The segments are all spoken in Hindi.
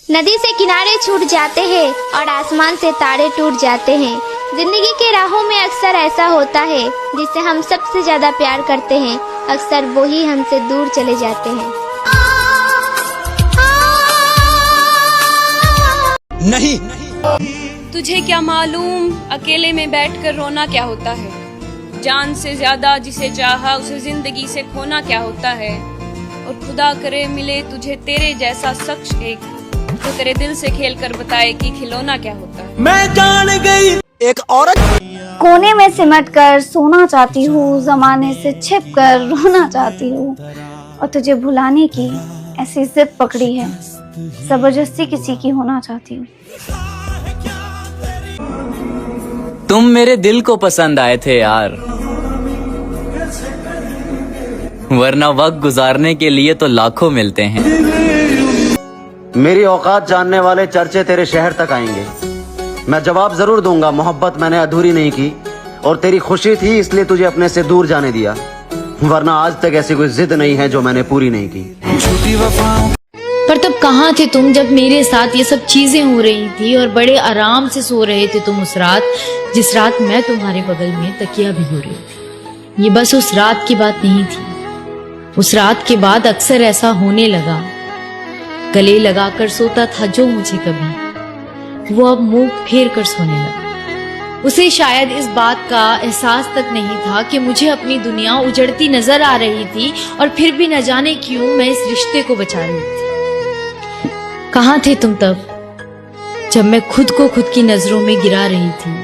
नदी से किनारे छूट जाते हैं और आसमान से तारे टूट जाते हैं। जिंदगी के राहों में अक्सर ऐसा होता है, जिससे हम सबसे ज्यादा प्यार करते हैं, अक्सर वो ही हमसे दूर चले जाते हैं। नहीं, तुझे क्या मालूम अकेले में बैठकर रोना क्या होता है। जान से ज्यादा जिसे चाहा उसे जिंदगी से खोना क्या होता है। और खुदा करे मिले तुझे तेरे जैसा शख्स एक, जो तेरे दिल से खेल कर बताए कि खिलौना क्या होता है। मैं जान गई एक औरत कोने में सिमट कर सोना चाहती हूँ, जमाने से छिप कर रोना चाहती हूँ, और तुझे भुलाने की ऐसी जिद पकड़ी है, जबरदस्ती किसी की होना चाहती हूँ। तुम मेरे दिल को पसंद आए थे यार, वरना वक्त गुजारने के लिए तो लाखों मिलते हैं। मेरी औकात जानने वाले चर्चे तेरे शहर तक आएंगे। मैं जवाब जरूर दूंगा, मोहब्बत मैंने अधूरी नहीं की, और तेरी खुशी थी इसलिए तुझे अपने से दूर जाने दिया, वरना आज तक ऐसी कोई जिद नहीं है जो मैंने पूरी नहीं की। पर तब कहाँ थे तुम जब मेरे साथ ये सब चीजें हो रही थी और बड़े आराम से सो रहे थे तुम उस रात, जिस रात मैं तुम्हारे बगल में तकिया भिगो रही थी। ये बस उस रात की बात नहीं थी। उस रात के बाद अक्सर ऐसा होने लगा। गले लगाकर सोता था जो मुझे कभी, वो अब मुंह फेर कर सोने लगा। उसे शायद इस बात का एहसास तक नहीं था कि मुझे अपनी दुनिया उजड़ती नजर आ रही थी, और फिर भी न जाने क्यों मैं इस रिश्ते को बचा रही थी। कहाँ थे तुम तब जब मैं खुद को खुद की नजरों में गिरा रही थी,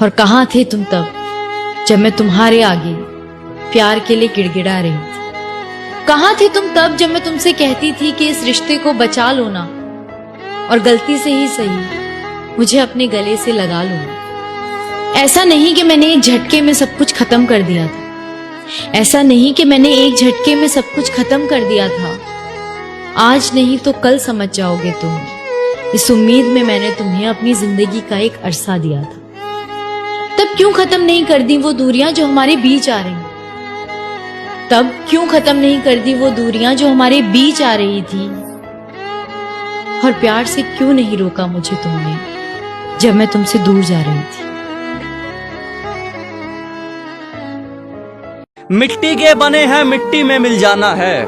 और कहाँ थे तुम तब जब मैं तुम्हारे आगे प्यार के लिए गिड़गिड़ा रही थी। कहाँ थे तुम तब जब मैं तुमसे कहती थी कि इस रिश्ते को बचा लो ना, और गलती से ही सही मुझे अपने गले से लगा लो ना। ऐसा नहीं कि मैंने एक झटके में सब कुछ खत्म कर दिया था। ऐसा नहीं कि मैंने एक झटके में सब कुछ खत्म कर दिया था। आज नहीं तो कल समझ जाओगे तुम। इस उम्मीद में मैंने तुम्हें अपनी जिंदगी का एक अरसा दिया था। तब क्यों खत्म नहीं कर दी वो दूरियां जो हमारे बीच आ रही? तब क्यों खत्म नहीं कर दी वो दूरियां जो हमारे बीच आ रही थी? और प्यार से क्यों नहीं रोका मुझे तुमने जब मैं तुमसे दूर जा रही थी? मिट्टी के बने हैं मिट्टी में मिल जाना है।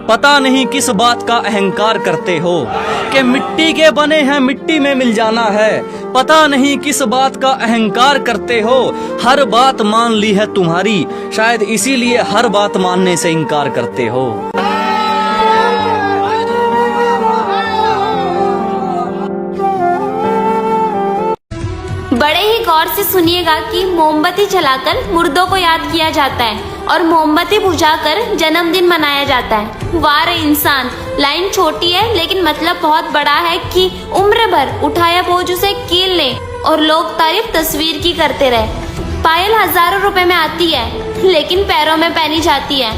पता नहीं किस बात का अहंकार करते हो कि मिट्टी के बने हैं मिट्टी में मिल जाना है। पता नहीं किस बात का अहंकार करते हो। हर बात मान ली है तुम्हारी, शायद इसीलिए हर बात मानने से इनकार करते हो। बड़े ही गौर से सुनिएगा कि मोमबत्ती जलाकर मुर्दों को याद किया जाता है और मोमबत्ती बुझाकर जन्मदिन मनाया जाता है। वाह रे इंसान, लाइन छोटी है लेकिन मतलब बहुत बड़ा है कि उम्र भर उठाया बोझ उसे कील ले और लोग तारीफ तस्वीर की करते रहे। पायल हजारों रुपए में आती है लेकिन पैरों में पहनी जाती है,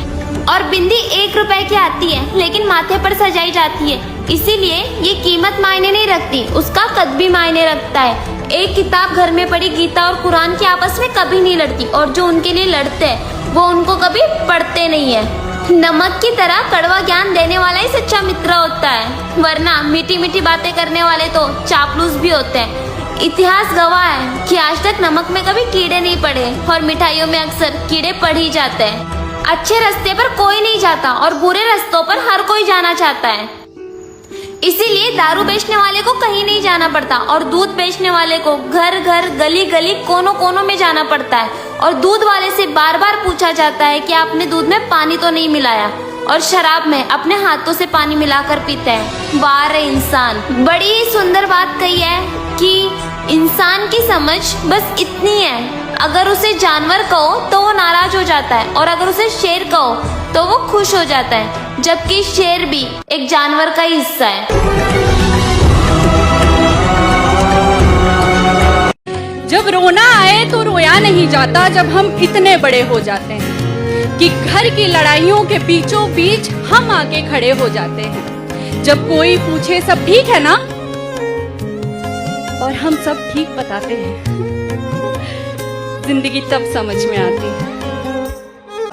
और बिंदी 1 रुपए की आती है लेकिन माथे पर सजाई जाती है। इसीलिए ये कीमत मायने नहीं रखती, उसका कद भी मायने रखता है। एक किताब घर में पढ़ी गीता और कुरान की आपस में कभी नहीं लड़ती, और जो उनके लिए लड़ते हैं वो उनको कभी पढ़ते नहीं है। नमक की तरह कड़वा ज्ञान देने वाला ही सच्चा मित्र होता है, वरना मीठी मीठी बातें करने वाले तो चापलूस भी होते हैं। इतिहास गवाह है कि आज तक नमक में कभी कीड़े नहीं पड़े, और मिठाइयों में अक्सर कीड़े पड़ ही जाते हैं। अच्छे रास्ते पर कोई नहीं जाता और बुरे रास्तों पर हर कोई जाना चाहता है। इसीलिए दारू बेचने वाले को कहीं नहीं जाना पड़ता, और दूध बेचने वाले को घर घर गली गली कोनों कोनों में जाना पड़ता है, और दूध वाले से बार बार पूछा जाता है कि आपने दूध में पानी तो नहीं मिलाया, और शराब में अपने हाथों से पानी मिलाकर पीते हैं। वाह रे इंसान, बड़ी ही सुंदर बात कही है कि इंसान की समझ बस इतनी है। अगर उसे जानवर कहो तो वो नाराज हो जाता है, और अगर उसे शेर कहो तो वो खुश हो जाता है, जबकि शेर भी एक जानवर का ही हिस्सा है। जब रोना आए तो रोया नहीं जाता, जब हम इतने बड़े हो जाते हैं कि घर की लड़ाइयों के बीचों बीच हम आके खड़े हो जाते हैं। जब कोई पूछे सब ठीक है ना, और हम सब ठीक बताते हैं, जिंदगी तब समझ में आती है।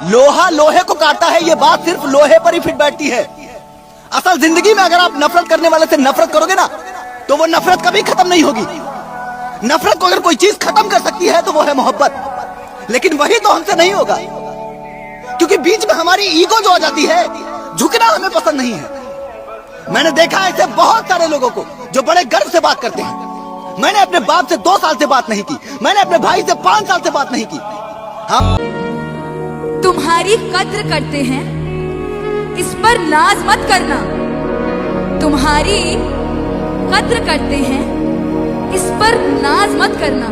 लोहा लोहे को काटता है, ये बात सिर्फ लोहे पर ही फिट बैठती है। असल जिंदगी में अगर आप नफरत करने वाले से नफरत करोगे ना, तो वो नफरत कभी खत्म नहीं होगी। नफरत को अगर कोई चीज खत्म कर सकती है तो वो है मोहब्बत, लेकिन वही तो हमसे नहीं होगा, क्योंकि बीच में हमारी ईगो जो आ जाती है, झुकना हमें पसंद नहीं है। मैंने देखा ऐसे बहुत सारे लोगों को जो बड़े गर्व से बात करते हैं। मैंने अपने बाप से 2 साल से बात नहीं की, मैंने अपने भाई से 5 साल से बात नहीं की। हाँ, तुम्हारी कद्र करते हैं, इस पर नाज मत करना। तुम्हारी कद्र करते हैं, इस पर नाज मत करना।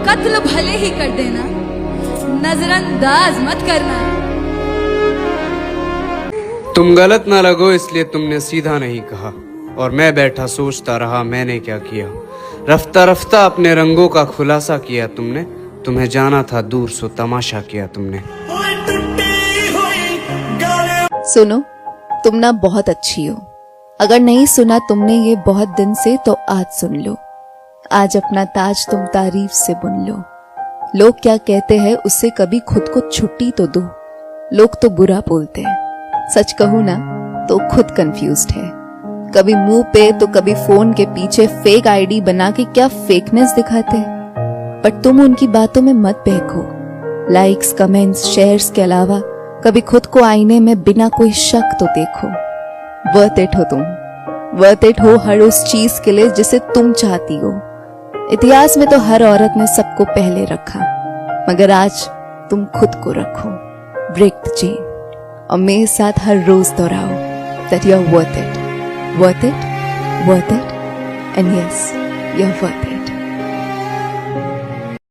कत्ल भले ही कर देना, नजरअंदाज मत करना। तुम गलत ना लगो इसलिए तुमने सीधा नहीं कहा, और मैं बैठा सोचता रहा मैंने क्या किया। रफ्ता रफ्ता अपने रंगों का खुलासा किया तुमने, तुम्हें जाना था दूर सो तमाशा किया तुमने। सुनो, तुम ना बहुत अच्छी हो। अगर नहीं सुना तुमने ये बहुत दिन से तो आज सुन लो। आज अपना ताज तुम तारीफ से बुन लो। लोग क्या कहते हैं उससे कभी खुद को छुट्टी तो दो। लोग तो बुरा बोलते हैं, सच कहूं ना तो खुद कंफ्यूज्ड है। कभी मुंह पे तो कभी फोन के पीछे फेक आईडी बना के क्या फेकनेस दिखाते हैं। पर तुम उनकी बातों में मत बहको। लाइक्स, कमेंट्स, शेयर्स के अलावा कभी खुद को आईने में बिना कोई शक तो देखो। वर्थ इट हो तुम, वर्थ इट हो हर उस चीज के लिए जिसे तुम चाहती हो। इतिहास में तो हर औरत ने सबको पहले रखा, मगर आज तुम खुद को रखो। ब्रेक द चेन और मेरे साथ हर रोज दोहराओ that you're worth it, worth it, worth it, and yes, you're worth it.